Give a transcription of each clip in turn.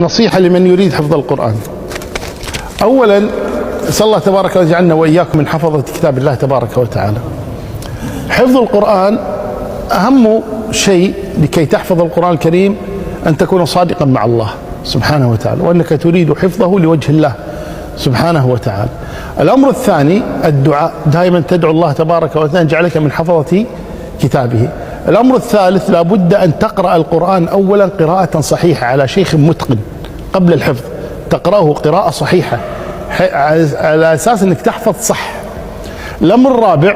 نصيحة لمن يريد حفظ القرآن. أولا أسأل الله تبارك وتعالى يجعلنا وإياكم من حفظة كتاب الله تبارك وتعالى. حفظ القرآن أهم شيء لكي تحفظ القرآن الكريم أن تكون صادقا مع الله سبحانه وتعالى، وأنك تريد حفظه لوجه الله سبحانه وتعالى. الأمر الثاني الدعاء، دائما تدعو الله تبارك وتعالى أن يجعلك من حفظة كتابه. الأمر الثالث لا بد أن تقرأ القرآن أولا قراءة صحيحة على شيخ متقن قبل الحفظ، تقرأه قراءة صحيحة على أساس أنك تحفظ صح. الأمر الرابع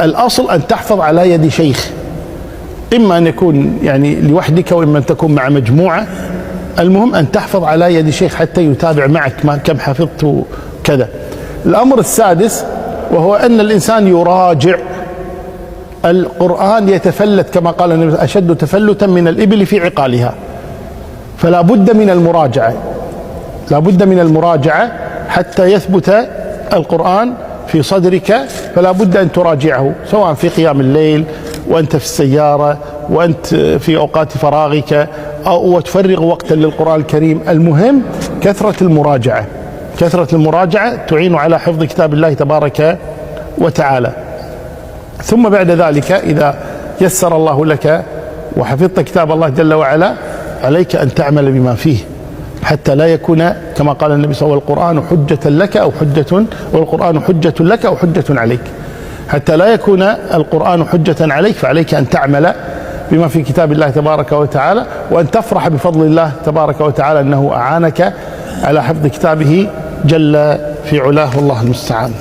الأصل أن تحفظ على يد شيخ، إما أن يكون يعني لوحدك وإما أن تكون مع مجموعة، المهم أن تحفظ على يد شيخ حتى يتابع معك ما كم حفظت كذا. الأمر السادس وهو أن الإنسان يراجع القرآن، يتفلت كما قال النبي أشد تفلتا من الإبل في عقالها، فلا بد من المراجعة، لا بد من المراجعة حتى يثبت القرآن في صدرك، فلا بد أن تراجعه سواء في قيام الليل وأنت في السيارة وأنت في أوقات فراغك أو تفرغ وقتا للقرآن الكريم. المهم كثرة المراجعة، كثرة المراجعة تعين على حفظ كتاب الله تبارك وتعالى. ثم بعد ذلك إذا يسر الله لك وحفظت كتاب الله جل وعلا عليك أن تعمل بما فيه حتى لا يكون كما قال النبي صلى الله عليه وسلم والقرآن حجة لك أو حجة، والقرآن حجة لك أو حجة عليك. حتى لا يكون القرآن حجة عليك فعليك أن تعمل بما في كتاب الله تبارك وتعالى، وأن تفرح بفضل الله تبارك وتعالى أنه أعانك على حفظ كتابه جل في علاه، والله المستعان.